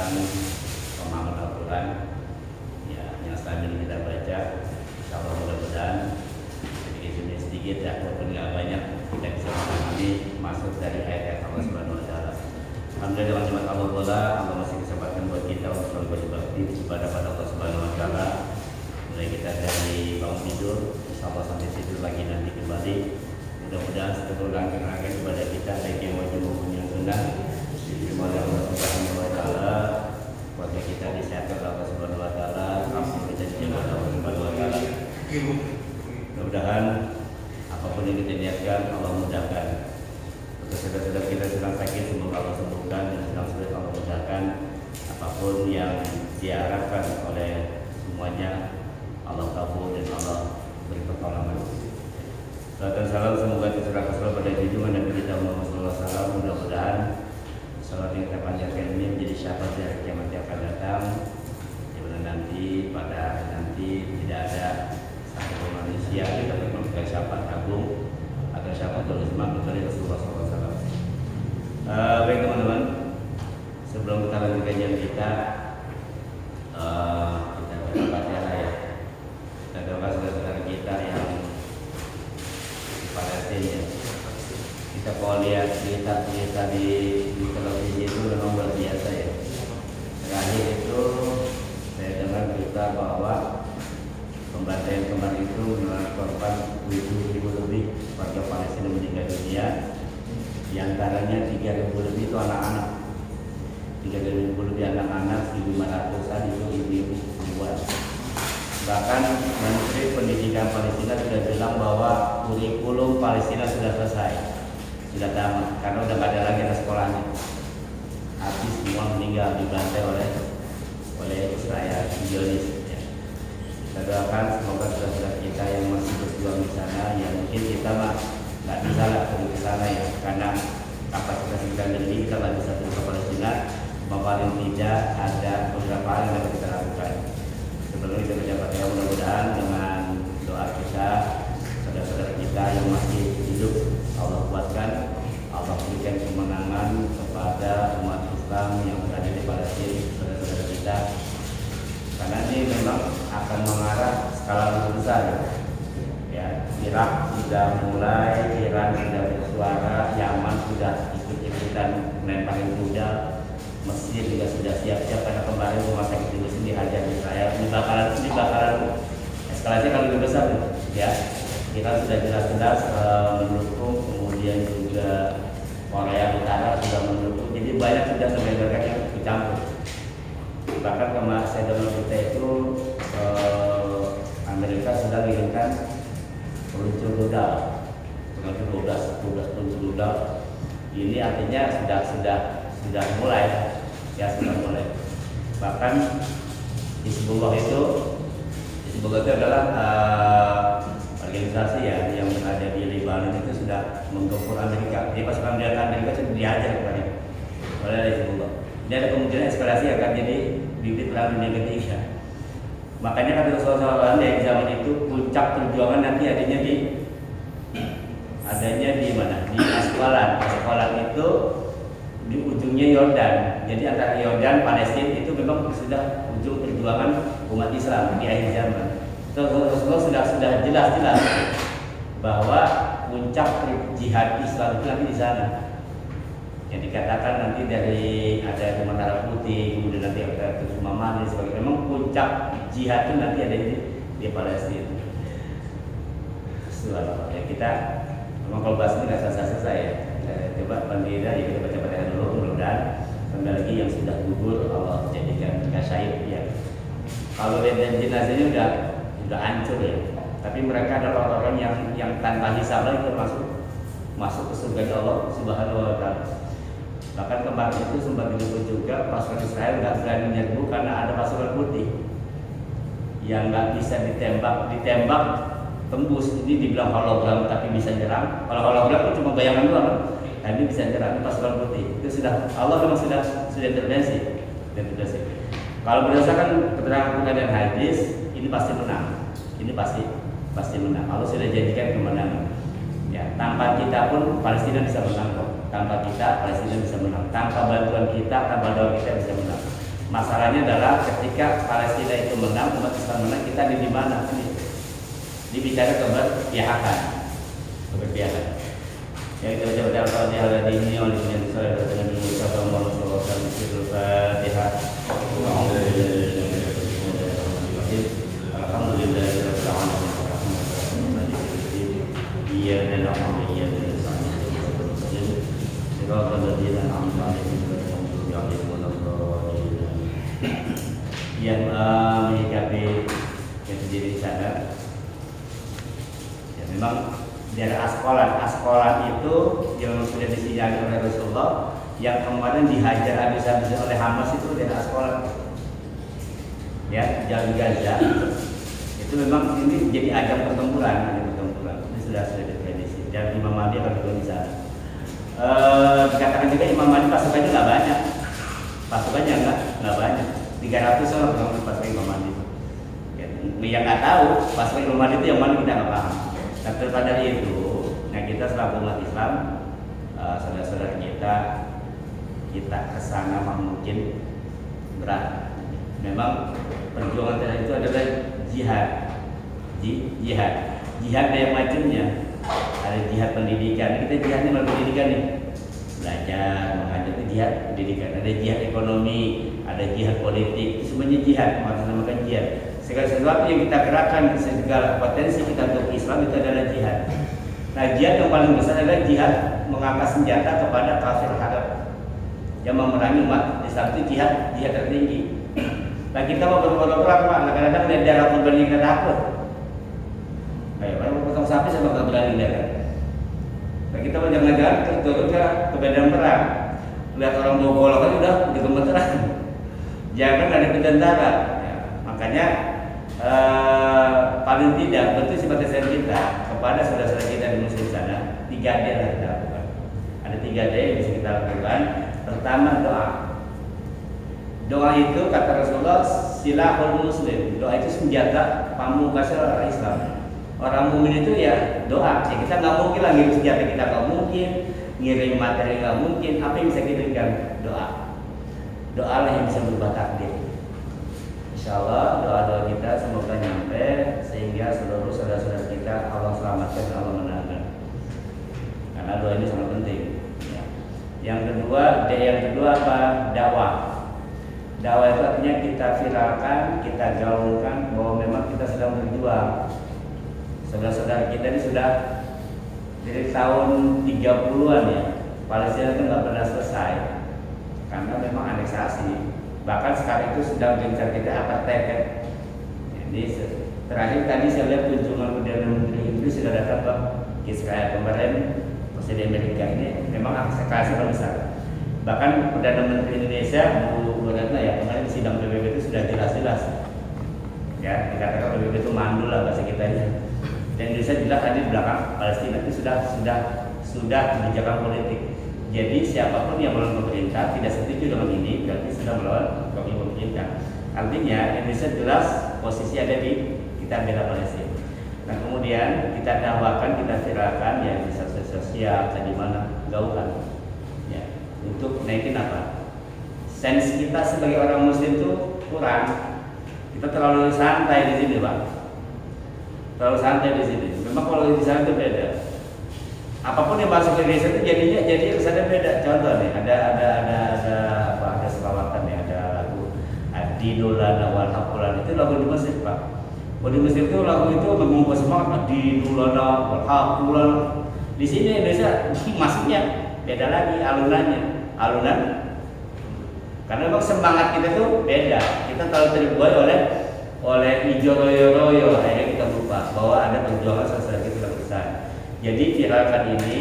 tentang pemahaman Al-Quran ya, yang selama ini kita baca. Insyaallah mudah-mudahan sedikit demi sedikit ya, walaupun nggak banyak, kita bisa memahami maksud dari ayat Allah Subhanahu Wa Taala. Alhamdulillah dengan nikmat Allah masih kesempatan buat kita untuk selalu berbakti ibadah pada Allah Subhanahu Wa Taala. Mulai kita dari bangun tidur, insyaallah sampai tidur lagi nanti kembali. Mudah-mudahan seluruh rangkaian ibadah kita baik yang wajib maupun yang sunnah diterima oleh Allah Subhanahu Wa Taala. Keluarga kita disehatkan oleh Allah Subhanahu Wa Taala, kampung kita dijaga oleh Allah Subhanahu Wa Taala. Mudah-mudahan apapun yang kita niatkan Allah mudahkan. Untuk saudara-saudara kita sedang sakit, semoga Allah sembuhkan, dan sedang sulit Allah mudahkan. Apapun yang diharapkan oleh semuanya Allah kabul dan Allah beri pertolongan. Salam dan salam semoga tercurahkan selalu pada junjungan Nabi kita Muhammad SAW. Mudah-mudahan salat yang kita panjatkan ini menjadi syafaat dari kiamat yang akan datang, di mana nanti pada hari nanti tidak ada satu manusia yang dapat memberikan syafaat agung atau syafaat ulama kecuali Rasulullah SAW. Baik teman-teman, sebelum kita lanjut kajian kita berdoa ya. Kita doakan saudara-saudara kita yang ya. Kita kalau lihat berita-berita di televisi itu memang luar biasa ya. Terakhir itu saya dengar berita bahwa pembantaian kemarin itu menelan korban 7.000 lebih warga Palestina meninggal dunia. Di antaranya 3.000 lebih itu anak-anak. 3.000 lebih anak-anak, 1.500-an itu ibu-ibu perempuan. Bahkan Menteri Pendidikan Palestina sudah bilang bahwa kurikulum Palestina sudah selesai, sudah tamat, karena udah nggak ada lagi anak sekolahnya. Habis semua meninggal dibantai oleh Israel, Zionis. Ya. Kita doakan semoga saudara-saudara kita yang masih berjuang di sana, yang mungkin kita mah nggak bisa lah pergi ke sana ya, karena kapasitas kita lebih, kita nggak bisa pergi ke Palestina. Paling tidak ada beberapa hal yang dapat kita lakukan. Sebelum kita menjabat ya, mudah-mudahan dengan doa kita, saudara-saudara kita yang masih hidup Allah kuatkan, Allah berikan kemenangan kepada umat Islam yang berada di Palestina, saudara-saudara kita. Karena ini memang akan mengarah skala lebih besar ya. Irak sudah mulai, Iran sudah bersuara, Yaman sudah ikut-ikutan melemparkan rudal, Mesir juga sudah siap-siap karena kemarin rumah sakit di Mesir dihajar Israel. Ini bakaran eskalasi kalau lebih besar ya. Kita sudah jelas-jelas mendukung, kemudian juga Korea Utara sudah mendukung. Jadi banyak sudah negara yang ikut campur. Bahkan kemarin saya dengar berita itu Amerika sudah mengirimkan peluncur rudal, 12 peluncur rudal. Ini artinya sudah mulai ya, sudah mulai. Bahkan Hizbullah itu adalah organisasi ya yang berada di Lebanon itu sudah menggempur Amerika. Jadi pasukan Amerika sudah dihajar kemarin oleh Hizbullah. Ini ada kemungkinan eskalasi akan jadi bibit perang dunia ketiga. Makanya kata Rasulullah SAW di zaman itu puncak perjuangan nanti adanya di mana? Di Asqalan. Asqalan itu di ujungnya Yordan. Jadi antara Yordan Palestina itu memang sudah ujung perjuangan umat Islam di akhir zaman. Rasulullah sudah jelas bahwa puncak jihad Islam itu nanti di sana. Yang dikatakan nanti dari ada Menara Putih, kemudian nanti ada Tusumaman dan sebagainya. Memang puncak jihad itu nanti ada di Palestina. Subhanallah. Ya kita memang kalau bahas ini nggak selesai ya. Coba Bandira ya, kita baca dulu, mudah-mudahan kembali lagi yang sudah gugur Allah jadikan mereka syahid ya. Kalau lihat jenazahnya udah hancur ya, tapi mereka adalah orang-orang yang tanpa hisab lagi masuk ke surga Allah Subhanahu Wa Taala. Bahkan kemarin itu sempat disebut juga pasukan Israel nggak berani menyerbu karena ada pasukan putih yang nggak bisa ditembak tembus. Ini dibilang hologram tapi bisa nyerang. Kalau hologram itu cuma bayangan doang, nah ini bisa nyerang. Ini pasukan putih itu sudah Allah memang sudah intervensi. Kalau berdasarkan keterangan Quran dan hadis, ini pasti menang. Ini pasti menang. Allah sudah jadikan kemenangan. Ya, tanpa kita pun Palestina bisa menang kok. Tanpa kita Palestina bisa menang. Tanpa bantuan kita, tanpa doa kita bisa menang. Masalahnya adalah ketika Palestina itu menang, umat Islam menang, kita ada di mana? Dibicara keberpihakan. Yang kita baca Al-Fatihah di ini oleh yang saya dengan mengucapkan Alhamdulillah Al-Fatihah. Yang menyikapi yang terjadi di sana, ya memang daerah Askolan itu yang sudah disinyalir oleh Rasulullah, yang kemarin dihajar habis-habisan oleh Hamas itu daerah Askolan, ya Jalur Gaza itu memang ini jadi ajang pertempuran. Ini sudah diprediksi dan Imam Mahdi akan turun di sana. Dikatakan juga Imam Mahdi pasukannya nggak banyak, nggak banyak. 300 orang pasukan Imam Mahdi. Yang nggak tahu pasukan Imam Mahdi itu yang mana kita nggak paham. Dan daripada itu, nah kita selaku umat Islam, saudara-saudara kita kesana mungkin berat. Memang perjuangan kita itu adalah jihad. Jihad ada yang macamnya. Ada jihad pendidikan. Kita jihadnya melalui pendidikan nih. Belajar, mengajar itu jihad pendidikan. Ada jihad ekonomi, ada jihad politik. Semuanya jihad, maksudnya jihad. Segala sesuatu yang kita gerakkan, segala potensi kita untuk Islam itu adalah jihad. Nah, jihad yang paling besar adalah jihad mengangkat senjata kepada kafir hadap yang memerangi umat Islam. Itu jihad tertinggi. Nah, kita mau berperang Pak, kadang-kadang lihat darah korban yang kita takut. Kayak orang potong sapi sama nggak berani darah. Nah, kita mau jangan-jangan turun ke medan perang. Lihat orang bawa golok kan udah gemeteran. Jangan ada tentara. Ya, makanya paling tidak bentuk simpatisan kita kepada saudara-saudara kita di muslim sana 3D lah kita lakukan. Ada 3D yang bisa kita lakukan. Pertama doa itu kata Rasulullah silahul muslim. Doa itu senjata pamungkas orang Islam. Orang mukmin itu ya doa. Ya kita nggak mungkin lah ngirim senjata, kita nggak mungkin ngirim materi, nggak mungkin. Apa yang bisa kita berikan? Doa lah yang bisa berubah takdir. Insyaallah doa-doa kita semoga nyampe sehingga seluruh saudara-saudara kita Allah selamatkan, Allah menangkan. Karena doa ini sangat penting. Ya. Yang kedua apa? Dakwah. Dakwah itu artinya kita viralkan, kita gaungkan bahwa memang kita sedang berjuang. Saudara-saudara kita ini sudah dari tahun 30-an ya. Palestina itu nggak pernah selesai karena memang aneksasi. Bahkan sekarang itu sedang gencar kita apartheid kan. Jadi terakhir tadi saya lihat kunjungan Perdana Menteri Inggris sudah datang ke Israel kemarin. Presiden Amerika ini memang aksesnya besar. Bahkan Perdana Menteri Indonesia Bu Retno ya kemarin di sidang PBB itu sudah jelas-jelas ya dikatakan PBB itu mandul lah bahasa kita ini. Dan Indonesia jelas tadi di belakang Palestina itu sudah kebijakan politik. Jadi siapapun yang melawan pemerintah tidak setuju dengan ini berarti sudah melawan pemerintah. Artinya Indonesia jelas posisi ada di kita bela Palestina. Nah kemudian kita dakwakan, kita viralkan ya di sosial di mana gaungkan ya untuk naikin apa? Sense kita sebagai orang Muslim itu kurang. Kita terlalu santai di sini Pak. Terlalu santai di sini. Memang kalau di sana itu beda. Apapun yang masuk ke Indonesia itu jadi kesannya beda. Contoh nih, ada selawatan nih, ada lagu Adinulana wal Haqulan itu lagu di Mesir Pak. Kalau di Mesir itu lagu itu mengumpul semangat Adinulana wal Haqulan. Di sini Indonesia masuknya beda lagi alunan. Karena memang semangat kita tuh beda. Kita terlalu terbuai oleh ijo royo, akhirnya kita lupa bahwa ada perjuangan sosial kita besar. Jadi viralkan ini,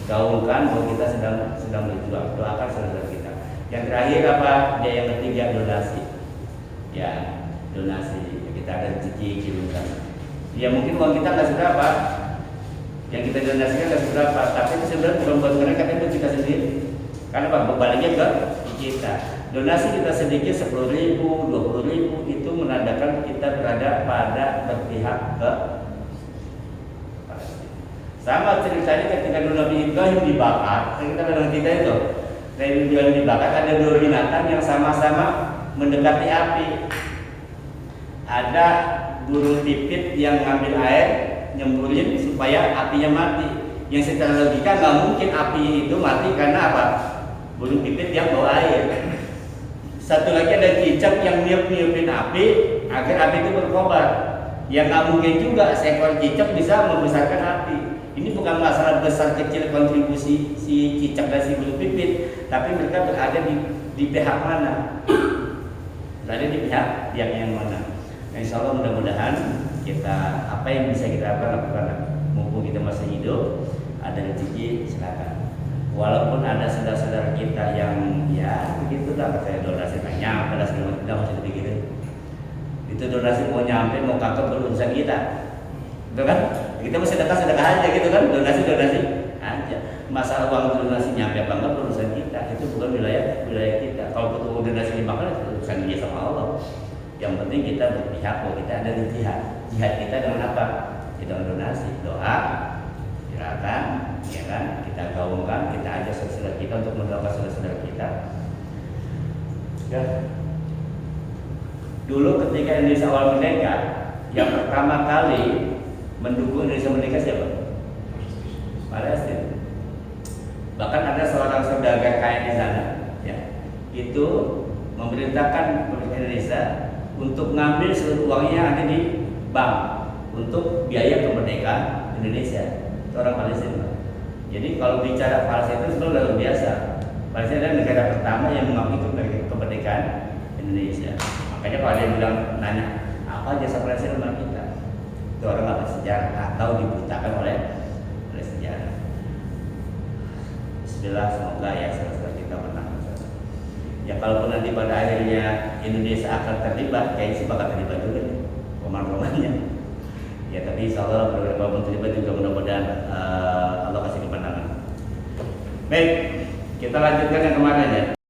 gaungkan bahwa kita sedang berjuang. Doakan saudara kita. Yang terakhir apa? Yang ketiga donasi. Ya, donasi. Kita ada rezeki kirimkan. Ya mungkin uang kita nggak seberapa. Yang kita donasikan nggak seberapa, tapi itu sebenarnya bukan buat mereka, tapi buat kita sendiri. Karena Pak bebannya ke kita. Donasi kita sedikit 10.000, 20.000 itu menandakan kita berada pada berpihak ke Palestina. Sama ceritanya ketika Nabi Ibrahim dibakar, kita bilang kita itu Nabi Ibrahim dibakar ada dua binatang yang sama-sama mendekati api. Ada burung pipit yang ngambil air, nyemburin supaya apinya mati. Yang secara logika nggak mungkin api itu mati karena apa? Burung pipit yang bawa air. Satu lagi ada cicak yang niup-niupin api agar api itu berkobar. Yang nggak mungkin juga seekor cicak bisa membesarkan api. Ini bukan masalah besar kecil kontribusi si cicak dan si burung pipit, tapi mereka berada di pihak mana? Berada di pihak yang mana? Nah, insya Allah mudah-mudahan kita apa yang bisa kita lakukan mumpung kita masih hidup, ada rezeki silakan. Walaupun ada saudara-saudara kita yang ya begitu lah, katanya donasi tanya pada segala kita masih dipikirin. Itu donasi mau nyampe mau kakak berurusan kita, betul kan? Kita masih sedekah aja gitu kan, donasi aja. Masalah uang donasi nyampe apa enggak berurusan kita, itu bukan wilayah kita. Kalau butuh donasi dimakan itu urusan dia sama Allah. Yang penting kita berpihak bahwa kita ada di jihad kita dengan apa? Dengan donasi, doa, gerakan, ya kan? Kita gaungkan, kita ajak saudara kita untuk mendoakan saudara kita. Ya. Dulu ketika Indonesia awal merdeka, yang pertama kali mendukung Indonesia merdeka siapa? Palestina. Bahkan ada seorang saudagar kaya di sana, ya, itu memerintahkan pemerintah Indonesia untuk ngambil seluruh uangnya yang ada di bank untuk biaya kemerdekaan Indonesia. Itu orang Palestina. Jadi kalau bicara Palestina itu sebenarnya luar biasa. Palestina adalah negara pertama yang mengakui kemerdekaan Indonesia. Makanya kalau ada yang bilang nanya apa jasa Palestina sama kita, itu orang nggak bersejarah atau dibutakan oleh sejarah. Bismillah, semoga ya saudara kita menang. Ya kalaupun nanti pada akhirnya Indonesia akan terlibat, kayaknya sih bakal terlibat juga nih pemain-pemainnya. Ya tapi insya Allah beberapa terlibat juga mudah-mudahan Allah kasih kemenangan. Baik, kita lanjutkan yang kemarin ya.